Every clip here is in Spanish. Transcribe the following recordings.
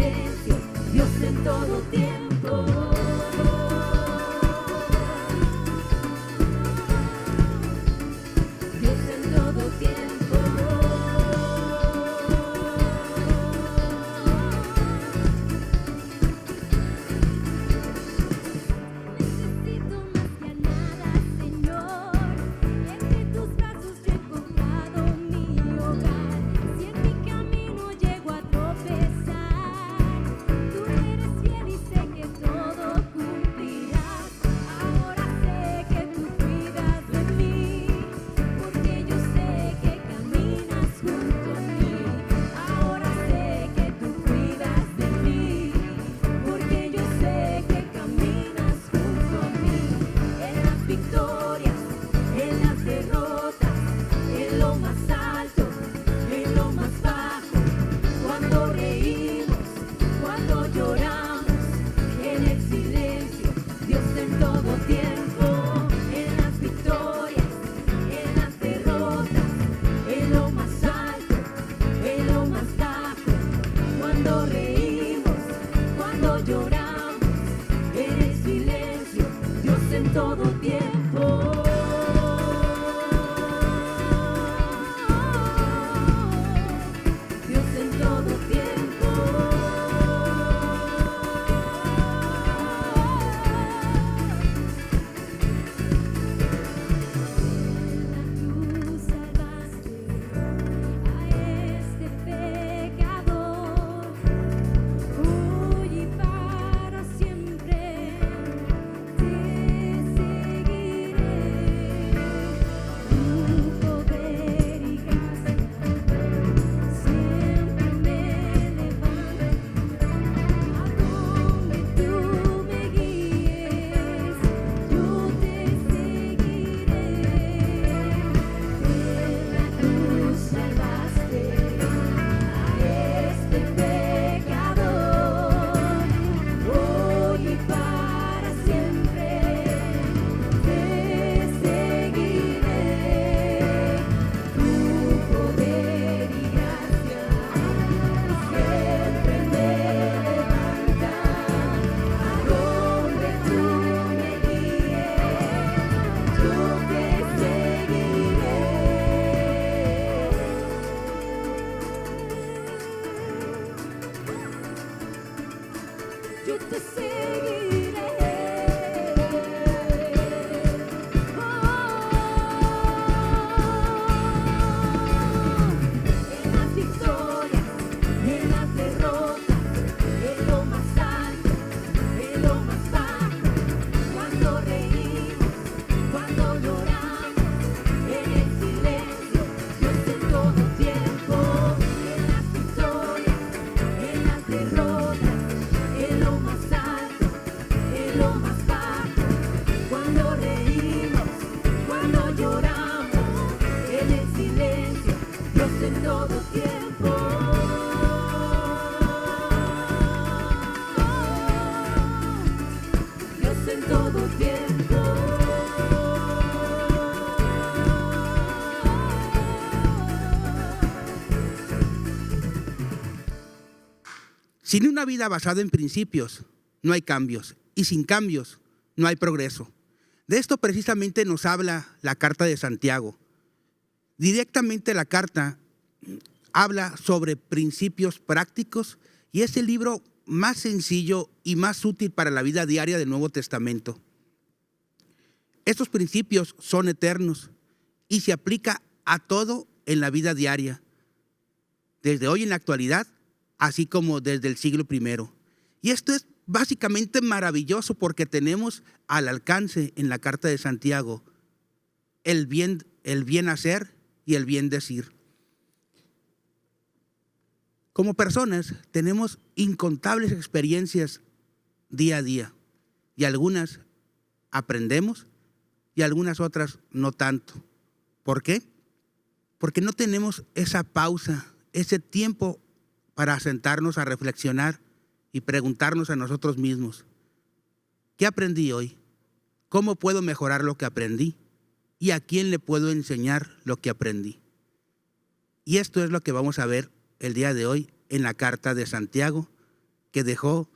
silencio, Dios en todo tiempo. Dios en todo tiempo. Necesito más que a nada, Señor. Entre tus brazos yo he encontrado mi hogar. Si en mi camino llego a tropezar, tú eres fiel y sé que todo cumplirás. Ahora sé que tú cuidas de mí, porque yo sé que caminas junto a mí. Ahora sé que tú cuidas de mí, porque yo sé que caminas junto a mí. En las victorias, en las derrotas, en lo más alto, en lo más bajo, cuando reímos, cuando lloramos, en el silencio, Dios en todo tiempo. En las victorias, en las derrotas, en lo más alto, en lo más bajo, cuando reímos, cuando lloramos, en el silencio, Dios en todo tiempo. Dios en todo tiempo. Tú salvaste a este pecador, hoy y para siempre te seguiré. Tu poder y gracia siempre me levantan. A donde tú me guíes, yo te seguiré. En la cruz salvaste a este pecador, hoy y para siempre te seguiré. Tu poder y gracia siempre me levantan. A donde tú me guíes, yo te seguiré. Yo te seguiré. En las victorias, en las derrotas, en lo más alto, en lo más bajo, cuando reímos, cuando lloramos, en el silencio, Dios en todo tiempo. En las victorias, en las derrotas, en lo más alto, en lo más bajo, cuando reímos, cuando lloramos, en el silencio, Dios en todo tiempo. Dios en todo tiempo. Sin una vida basada en principios, no hay cambios. Y sin cambios, no hay progreso. De esto precisamente nos habla la carta de Santiago. Directamente la carta habla sobre principios prácticos y es el libro más sencillo y más útil para la vida diaria del Nuevo Testamento. Estos principios son eternos y se aplica a todo en la vida diaria, desde hoy en la actualidad, así como desde el siglo I. Y esto es básicamente maravilloso porque tenemos al alcance en la carta de Santiago el bien hacer y el bien decir. Como personas tenemos incontables experiencias día a día y algunas aprendemos y algunas otras no tanto. ¿Por qué? Porque no tenemos esa pausa, ese tiempo para sentarnos a reflexionar y preguntarnos a nosotros mismos, ¿qué aprendí hoy? ¿Cómo puedo mejorar lo que aprendí? ¿Y a quién le puedo enseñar lo que aprendí? Y esto es lo que vamos a ver el día de hoy en la carta de Santiago, que dejó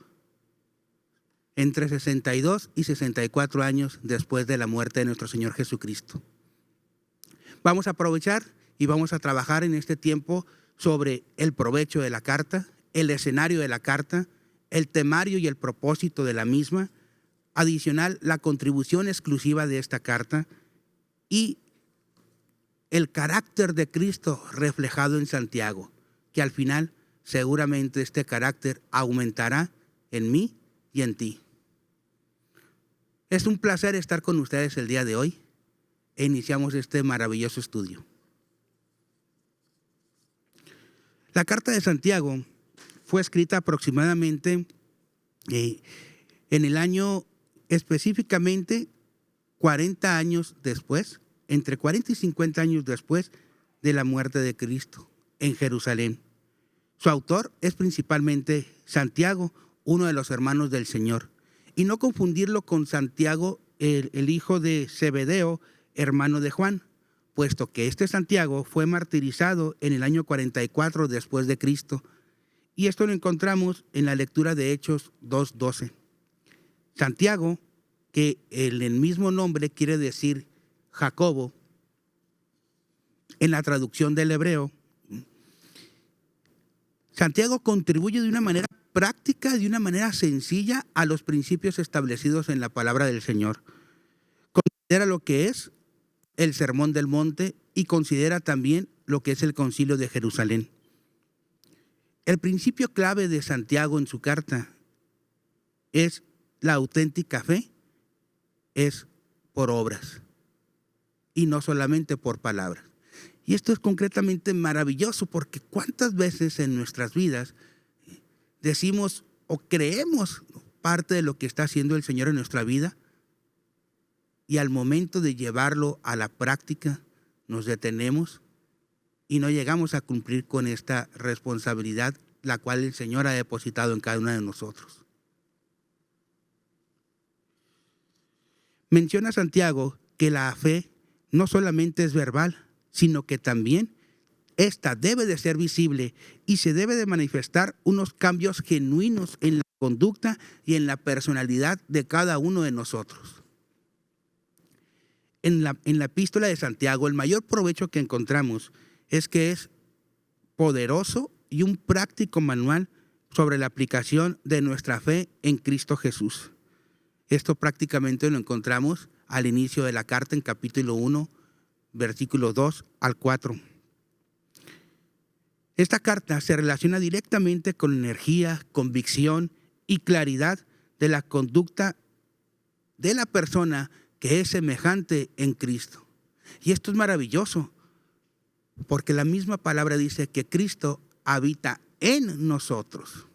entre 62 y 64 años después de la muerte de nuestro Señor Jesucristo. Vamos a aprovechar y vamos a trabajar en este tiempo sobre el provecho de la carta, el escenario de la carta, el temario y el propósito de la misma, adicional la contribución exclusiva de esta carta y el carácter de Cristo reflejado en Santiago, que al final seguramente este carácter aumentará en mí y en ti. Es un placer estar con ustedes el día de hoy e iniciamos este maravilloso estudio. La carta de Santiago fue escrita aproximadamente en el año específicamente 40 años después, entre 40 y 50 años después de la muerte de Cristo en Jerusalén. Su autor es principalmente Santiago, uno de los hermanos del Señor. Y no confundirlo con Santiago, el hijo de Zebedeo, hermano de Juan, puesto que este Santiago fue martirizado en el año 44 después de Cristo. Y esto lo encontramos en la lectura de Hechos 2:12. Santiago, que el mismo nombre quiere decir Jacobo, en la traducción del hebreo, Santiago contribuye de una manera práctica, de una manera sencilla a los principios establecidos en la palabra del Señor. Considera lo que es el Sermón del Monte y considera también lo que es el Concilio de Jerusalén. El principio clave de Santiago en su carta es la auténtica fe, es por obras y no solamente por palabras. Y esto es concretamente maravilloso porque cuántas veces en nuestras vidas decimos o creemos parte de lo que está haciendo el Señor en nuestra vida y al momento de llevarlo a la práctica nos detenemos y no llegamos a cumplir con esta responsabilidad la cual el Señor ha depositado en cada uno de nosotros. Menciona Santiago que la fe no solamente es verbal, sino que también esta debe de ser visible y se debe de manifestar unos cambios genuinos en la conducta y en la personalidad de cada uno de nosotros. En la epístola de Santiago, el mayor provecho que encontramos es que es poderoso y un práctico manual sobre la aplicación de nuestra fe en Cristo Jesús. Esto prácticamente lo encontramos al inicio de la carta en capítulo 1, versículos 2 al 4. Esta carta se relaciona directamente con energía, convicción y claridad de la conducta de la persona que es semejante en Cristo. Y esto es maravilloso, porque la misma palabra dice que Cristo habita en nosotros.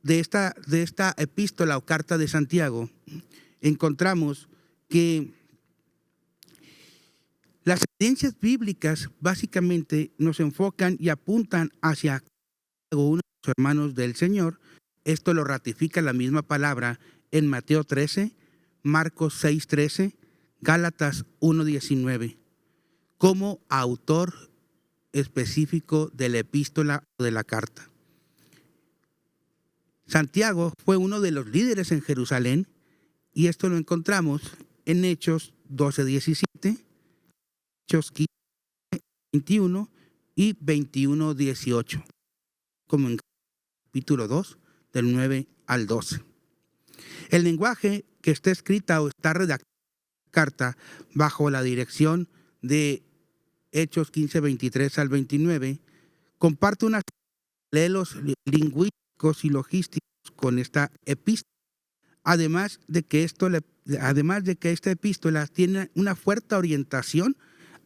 De esta epístola o carta de Santiago, encontramos que las evidencias bíblicas básicamente nos enfocan y apuntan hacia uno de los hermanos del Señor. Esto lo ratifica la misma palabra en Mateo 13, Marcos 6:13, Gálatas 1:19, como autor específico de la epístola o de la carta. Santiago fue uno de los líderes en Jerusalén y esto lo encontramos en Hechos 12:17, Hechos 15:21 y 21:18, como en capítulo 2, del 9 al 12. El lenguaje que está escrita o está redactada en la carta bajo la dirección de Hechos 15:23 al 29 comparte unos paralelos lingüísticos y logísticos con esta epístola. Además de que esta epístola tiene una fuerte orientación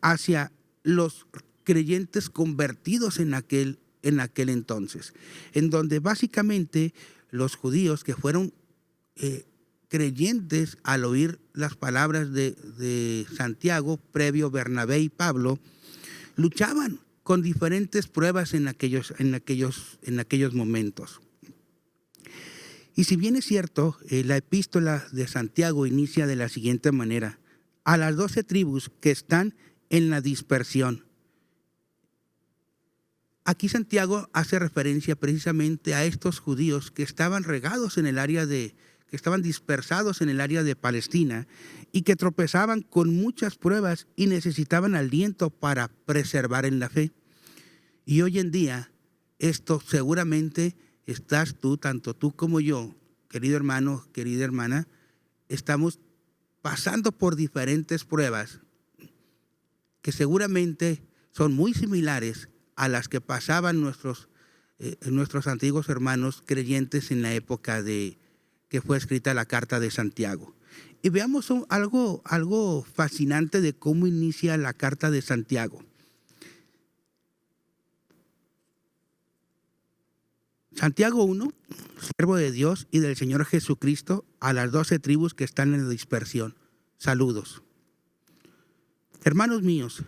hacia los creyentes convertidos en aquel entonces, en donde básicamente los judíos que fueron creyentes al oír las palabras de Santiago, previo Bernabé y Pablo, luchaban con diferentes pruebas en aquellos momentos. Y si bien es cierto, la epístola de Santiago inicia de la siguiente manera: a las 12 tribus que están en la dispersión. Aquí Santiago hace referencia precisamente a estos judíos que estaban regados en el área que estaban dispersados en el área de Palestina y que tropezaban con muchas pruebas y necesitaban aliento para preservar en la fe. Y hoy en día, esto seguramente estás tú, tanto tú como yo, querido hermano, querida hermana, estamos pasando por diferentes pruebas que seguramente son muy similares a las que pasaban nuestros antiguos hermanos creyentes en la época de que fue escrita la carta de Santiago. Y veamos algo fascinante de cómo inicia la carta de Santiago. Santiago 1, siervo de Dios y del Señor Jesucristo, a las 12 tribus que están en la dispersión. Saludos. Hermanos míos,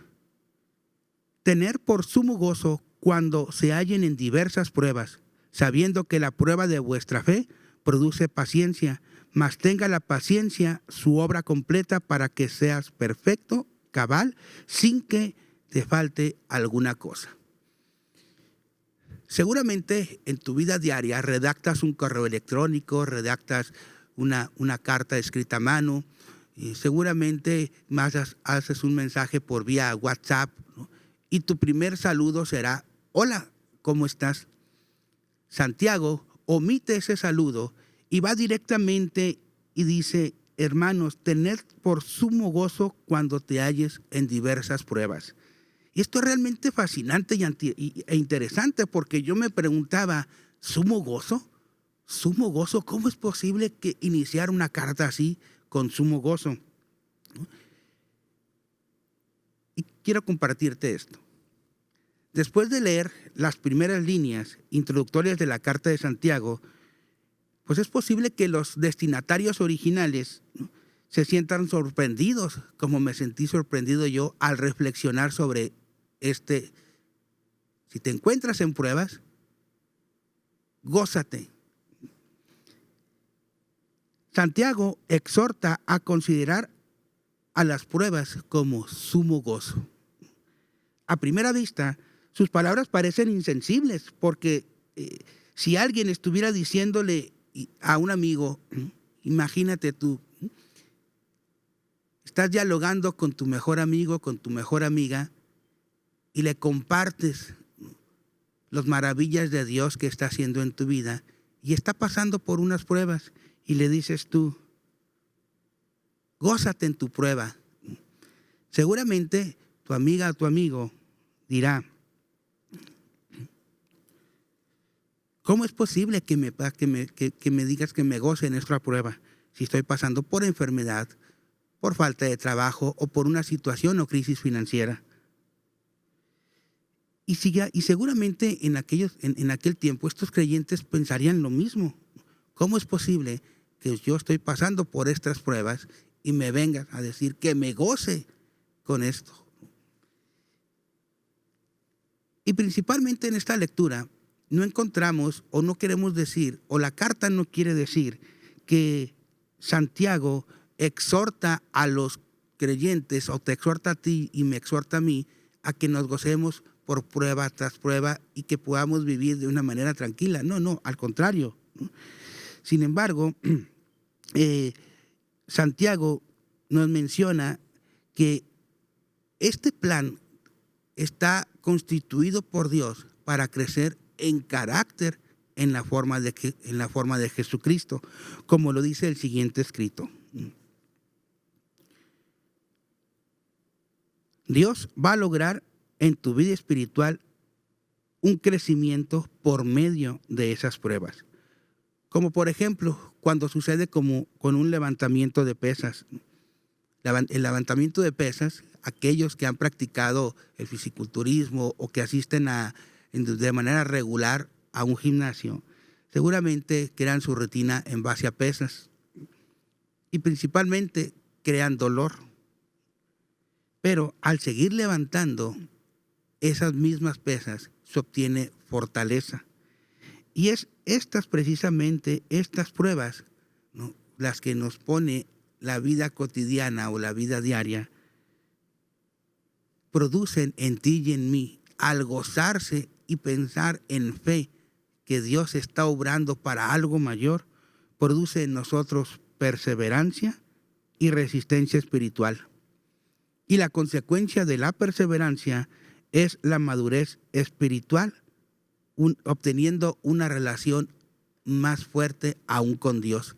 tener por sumo gozo cuando se hallen en diversas pruebas, sabiendo que la prueba de vuestra fe produce paciencia, mas tenga la paciencia su obra completa para que seas perfecto, cabal, sin que te falte alguna cosa. Seguramente en tu vida diaria redactas un correo electrónico, redactas una carta escrita a mano, y seguramente más haces un mensaje por vía WhatsApp, ¿no? Y tu primer saludo será: hola, ¿cómo estás? Santiago omite ese saludo y va directamente y dice: hermanos, tened por sumo gozo cuando te halles en diversas pruebas. Y esto es realmente fascinante e interesante, porque yo me preguntaba, ¿sumo gozo? ¿Sumo gozo? ¿Cómo es posible que iniciar una carta así con sumo gozo? Y quiero compartirte esto. Después de leer las primeras líneas introductorias de la carta de Santiago, pues es posible que los destinatarios originales, ¿no?, se sientan sorprendidos, como me sentí sorprendido yo al reflexionar sobre si te encuentras en pruebas, gózate. Santiago exhorta a considerar a las pruebas como sumo gozo. A primera vista, sus palabras parecen insensibles, porque si alguien estuviera diciéndole a un amigo, imagínate tú, estás dialogando con tu mejor amigo, con tu mejor amiga, y le compartes las maravillas de Dios que está haciendo en tu vida, y está pasando por unas pruebas, y le dices tú: gózate en tu prueba. Seguramente tu amiga o tu amigo dirá: ¿cómo es posible que me digas que me goce en esta prueba si estoy pasando por enfermedad, por falta de trabajo o por una situación o crisis financiera? Y seguramente en aquel tiempo estos creyentes pensarían lo mismo. ¿Cómo es posible que yo estoy pasando por estas pruebas y me vengas a decir que me goce con esto? Y principalmente en esta lectura no encontramos, o no queremos decir, o la carta no quiere decir que Santiago exhorta a los creyentes, o te exhorta a ti y me exhorta a mí, a que nos gocemos por prueba tras prueba y que podamos vivir de una manera tranquila. No, al contrario. Sin embargo, Santiago nos menciona que este plan está constituido por Dios para crecer en carácter en la forma de Jesucristo, como lo dice el siguiente escrito. Dios va a lograr en tu vida espiritual un crecimiento por medio de esas pruebas. Como por ejemplo, cuando sucede como con un levantamiento de pesas. El levantamiento de pesas, aquellos que han practicado el fisiculturismo o que asisten de manera regular a un gimnasio, seguramente crean su rutina en base a pesas y principalmente crean dolor. Pero al seguir levantando esas mismas pesas, se obtiene fortaleza. Y es precisamente estas pruebas, ¿no?, las que nos pone la vida cotidiana o la vida diaria, producen en ti y en mí, al gozarse y pensar en fe que Dios está obrando para algo mayor, produce en nosotros perseverancia y resistencia espiritual. Y la consecuencia de la perseverancia es la madurez espiritual, obteniendo una relación más fuerte aún con Dios.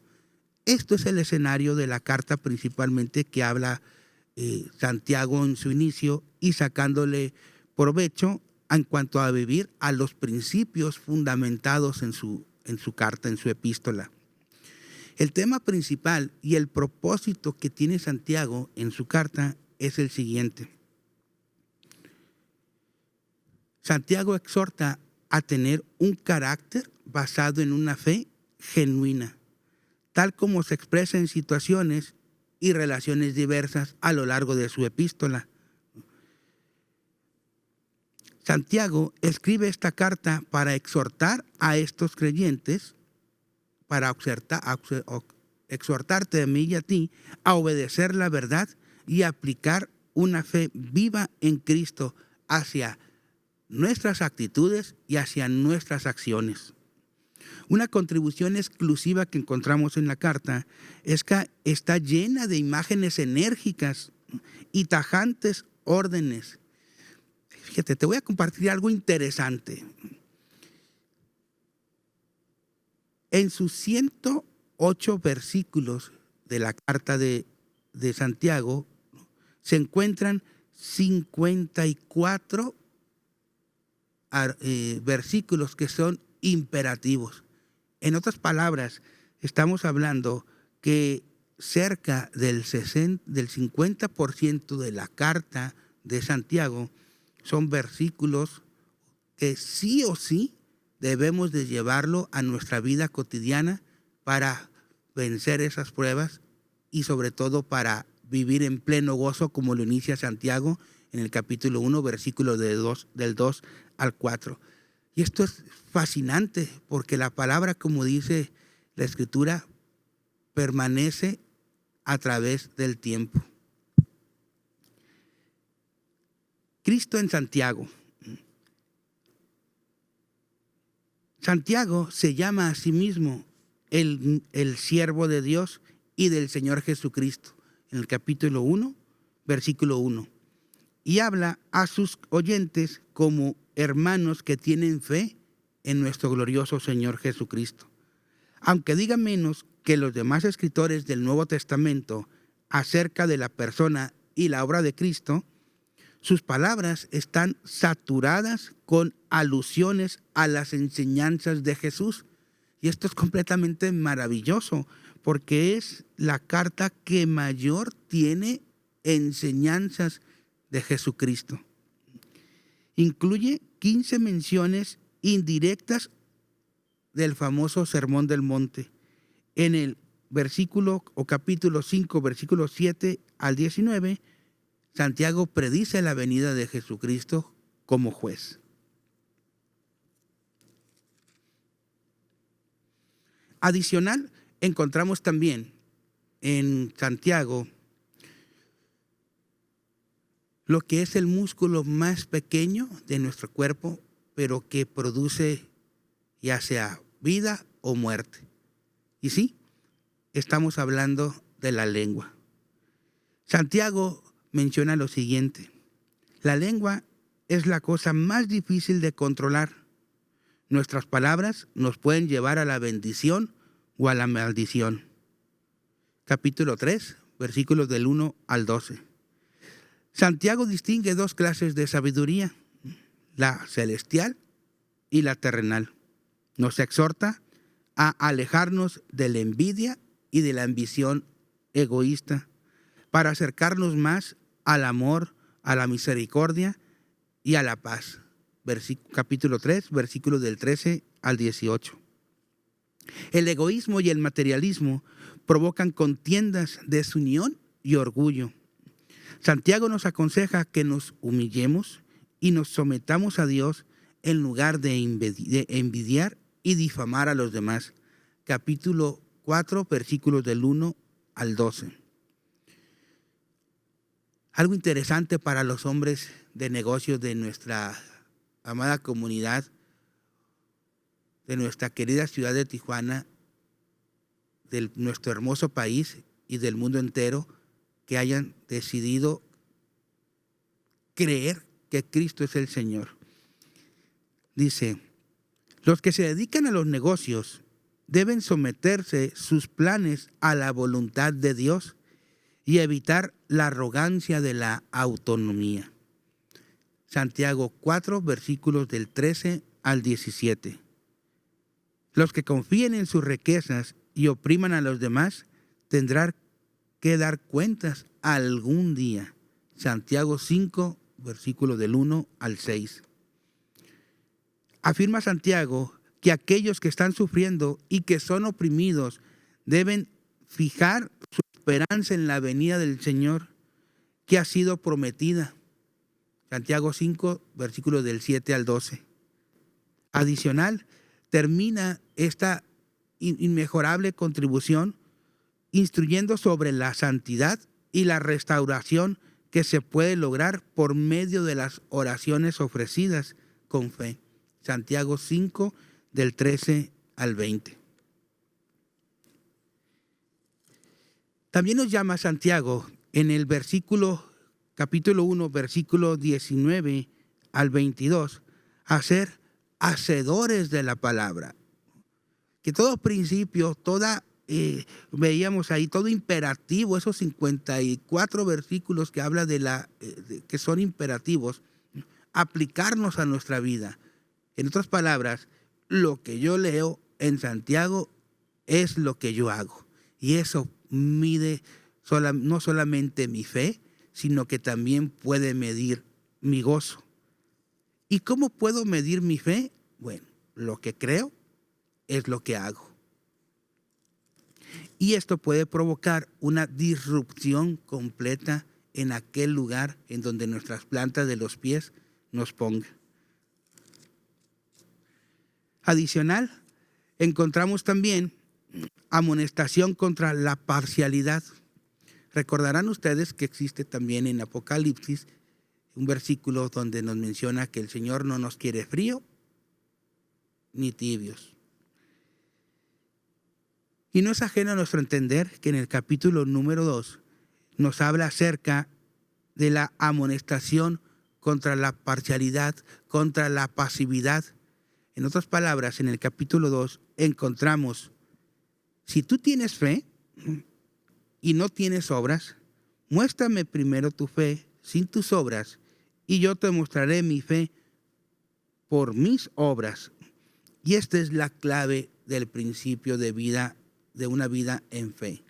Esto es el escenario de la carta principalmente que habla Santiago en su inicio y sacándole provecho en cuanto a vivir a los principios fundamentados en su carta, en su epístola. El tema principal y el propósito que tiene Santiago en su carta es el siguiente. Santiago exhorta a tener un carácter basado en una fe genuina, tal como se expresa en situaciones y relaciones diversas a lo largo de su epístola. Santiago escribe esta carta para exhortar a estos creyentes, para exhortarte a mí y a ti a obedecer la verdad y aplicar una fe viva en Cristo hacia nuestras actitudes y hacia nuestras acciones. Una contribución exclusiva que encontramos en la carta es que está llena de imágenes enérgicas y tajantes órdenes. Fíjate, te voy a compartir algo interesante. En sus 108 versículos de la carta de Santiago se encuentran 54 versículos que son imperativos. En otras palabras, estamos hablando que cerca del 50% de la carta de Santiago son versículos que sí o sí debemos de llevarlo a nuestra vida cotidiana para vencer esas pruebas y sobre todo para vivir en pleno gozo, como lo inicia Santiago en el capítulo 1, versículo del 2 al 4. Y esto es fascinante porque la palabra, como dice la Escritura, permanece a través del tiempo. Cristo en Santiago. Santiago se llama a sí mismo el siervo de Dios y del Señor Jesucristo, en el capítulo 1, versículo 1. Y habla a sus oyentes como hermanos que tienen fe en nuestro glorioso Señor Jesucristo. Aunque diga menos que los demás escritores del Nuevo Testamento acerca de la persona y la obra de Cristo, sus palabras están saturadas con alusiones a las enseñanzas de Jesús. Y esto es completamente maravilloso, porque es la carta que mayor tiene enseñanzas de Jesucristo. Incluye 15 menciones indirectas del famoso Sermón del Monte. En el versículo o capítulo 5, versículos 7 al 19, Santiago predice la venida de Jesucristo como juez. Adicional, encontramos también en Santiago lo que es el músculo más pequeño de nuestro cuerpo, pero que produce ya sea vida o muerte. Y sí, estamos hablando de la lengua. Santiago menciona lo siguiente: la lengua es la cosa más difícil de controlar. Nuestras palabras nos pueden llevar a la bendición o a la maldición. Capítulo 3, versículos del 1 al 12. Santiago distingue dos clases de sabiduría, la celestial y la terrenal. Nos exhorta a alejarnos de la envidia y de la ambición egoísta para acercarnos más al amor, a la misericordia y a la paz. Capítulo 3, versículos del 13 al 18. El egoísmo y el materialismo provocan contiendas, desunión y orgullo. Santiago nos aconseja que nos humillemos y nos sometamos a Dios en lugar de envidiar y difamar a los demás. Capítulo 4, versículos del 1 al 12. Algo interesante para los hombres de negocios de nuestra amada comunidad de nuestra querida ciudad de Tijuana, de nuestro hermoso país y del mundo entero, que hayan decidido creer que Cristo es el Señor. Dice, los que se dedican a los negocios deben someterse sus planes a la voluntad de Dios y evitar la arrogancia de la autonomía. Santiago 4, versículos del 13 al 17. Los que confíen en sus riquezas y opriman a los demás tendrán que dar cuentas algún día. Santiago 5, versículos del 1 al 6. Afirma Santiago que aquellos que están sufriendo y que son oprimidos deben fijar su esperanza en la venida del Señor que ha sido prometida. Santiago 5, versículos del 7 al 12. Adicional, termina esta inmejorable contribución instruyendo sobre la santidad y la restauración que se puede lograr por medio de las oraciones ofrecidas con fe. Santiago 5, del 13 al 20. También nos llama Santiago en el capítulo 1, versículo 19 al 22, a ser hacedores de la palabra. Que todo principio, veíamos ahí, todo imperativo, esos 54 versículos que habla que son imperativos, aplicarnos a nuestra vida. En otras palabras, lo que yo leo en Santiago es lo que yo hago. Y eso mide no solamente mi fe, sino que también puede medir mi gozo. ¿Y cómo puedo medir mi fe? Bueno, lo que creo es lo que hago. Y esto puede provocar una disrupción completa en aquel lugar en donde nuestras plantas de los pies nos pongan. Adicional, encontramos también amonestación contra la parcialidad. Recordarán ustedes que existe también en Apocalipsis un versículo donde nos menciona que el Señor no nos quiere frío ni tibios. Y no es ajeno a nuestro entender que en el capítulo número 2 nos habla acerca de la amonestación contra la parcialidad, contra la pasividad. En otras palabras, en el capítulo 2 encontramos, si tú tienes fe y no tienes obras, muéstrame primero tu fe sin tus obras, y yo te mostraré mi fe por mis obras. Y esta es la clave del principio de vida, de una vida en fe.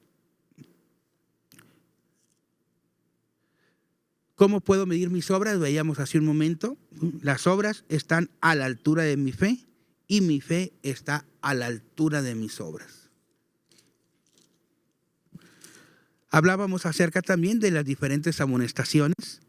¿Cómo puedo medir mis obras? Veíamos hace un momento. Las obras están a la altura de mi fe y mi fe está a la altura de mis obras. Hablábamos acerca también de las diferentes amonestaciones.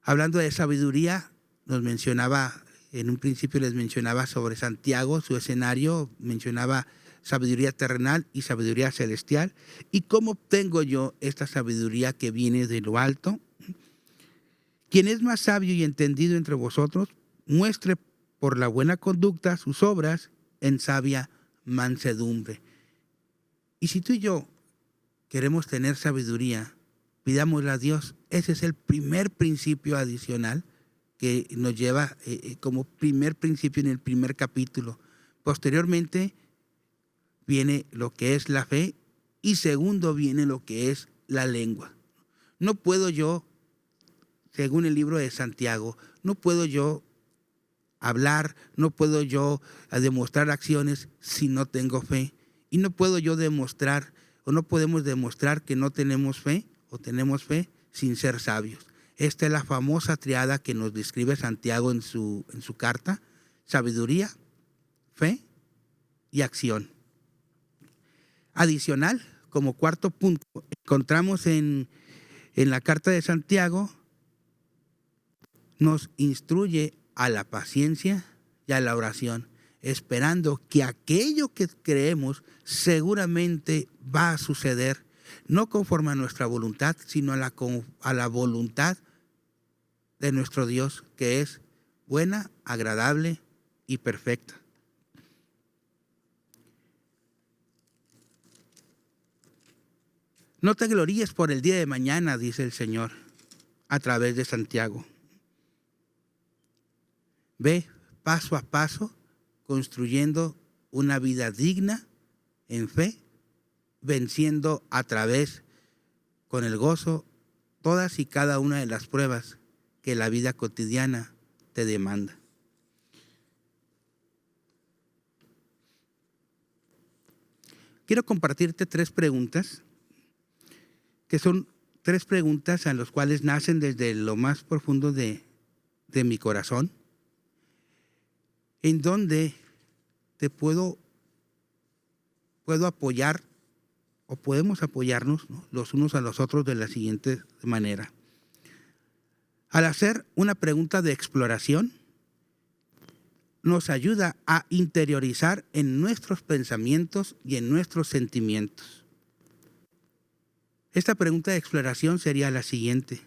Hablando de sabiduría, nos mencionaba, en un principio les mencionaba sobre Santiago, su escenario, mencionaba sabiduría terrenal y sabiduría celestial. ¿Y cómo obtengo yo esta sabiduría que viene de lo alto? Quien es más sabio y entendido entre vosotros, muestre por la buena conducta sus obras en sabia mansedumbre. Y si tú y yo queremos tener sabiduría, pidámosle a Dios. Ese es el primer principio adicional que nos lleva como primer principio en el primer capítulo. Posteriormente viene lo que es la fe y segundo viene lo que es la lengua. No puedo yo, según el libro de Santiago, no puedo yo hablar, no puedo yo demostrar acciones si no tengo fe. Y no puedo yo demostrar o no podemos demostrar que no tenemos fe o tenemos fe sin ser sabios. Esta es la famosa triada que nos describe Santiago en su carta: sabiduría, fe y acción. Adicional, como cuarto punto, encontramos en la carta de Santiago, nos instruye a la paciencia y a la oración, esperando que aquello que creemos seguramente va a suceder, no conforme a nuestra voluntad, sino a la voluntad de nuestro Dios, que es buena, agradable y perfecta. No te gloríes por el día de mañana, dice el Señor a través de Santiago. Ve paso a paso construyendo una vida digna en fe, venciendo a través con el gozo todas y cada una de las pruebas que la vida cotidiana te demanda. Quiero compartirte 3 preguntas, que son 3 preguntas a las cuales nacen desde lo más profundo de mi corazón, en donde te puedo apoyar o podemos apoyarnos, ¿no?, los unos a los otros de la siguiente manera. Al hacer una pregunta de exploración, nos ayuda a interiorizar en nuestros pensamientos y en nuestros sentimientos. Esta pregunta de exploración sería la siguiente: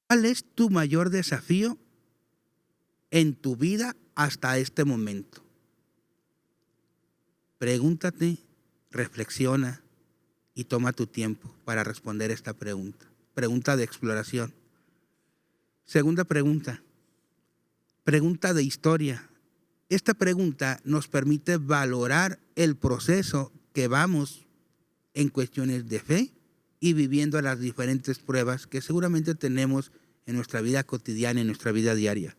¿cuál es tu mayor desafío en tu vida hasta este momento? Pregúntate, reflexiona y toma tu tiempo para responder esta pregunta. Pregunta de exploración. Segunda pregunta. Pregunta de historia. Esta pregunta nos permite valorar el proceso que vamos en cuestiones de fe y viviendo las diferentes pruebas que seguramente tenemos en nuestra vida cotidiana, en nuestra vida diaria.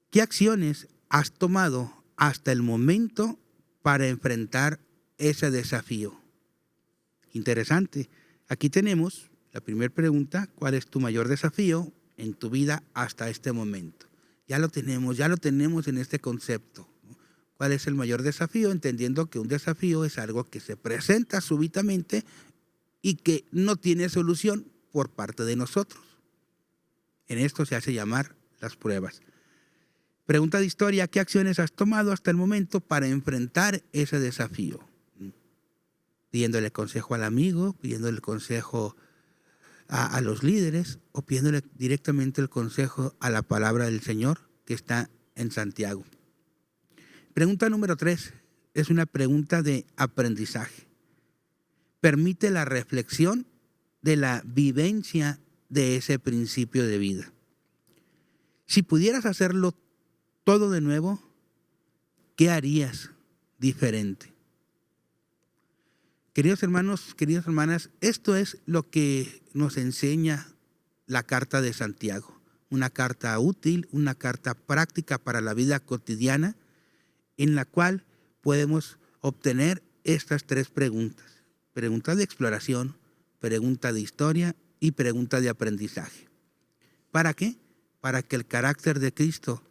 ¿Qué acciones has tomado hasta el momento para enfrentar ese desafío? Interesante. Aquí tenemos la primera pregunta: ¿cuál es tu mayor desafío en tu vida hasta este momento? Ya lo tenemos en este concepto, ¿no? ¿Cuál es el mayor desafío? Entendiendo que un desafío es algo que se presenta súbitamente y que no tiene solución por parte de nosotros. En esto se hace llamar las pruebas. Pregunta de historia: ¿qué acciones has tomado hasta el momento para enfrentar ese desafío? Pidiéndole consejo al amigo, pidiéndole consejo a los líderes o pidiéndole directamente el consejo a la palabra del Señor que está en Santiago. Pregunta número 3 es una pregunta de aprendizaje. Permite la reflexión de la vivencia de ese principio de vida. Si pudieras hacerlo todo de nuevo, ¿qué harías diferente? Queridos hermanos, queridas hermanas, esto es lo que nos enseña la carta de Santiago. Una carta útil, una carta práctica para la vida cotidiana, en la cual podemos obtener estas 3 preguntas. Pregunta de exploración, pregunta de historia y pregunta de aprendizaje. ¿Para qué? Para que el carácter de Cristo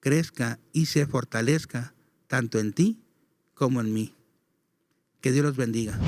crezca y se fortalezca tanto en ti como en mí. Que Dios los bendiga.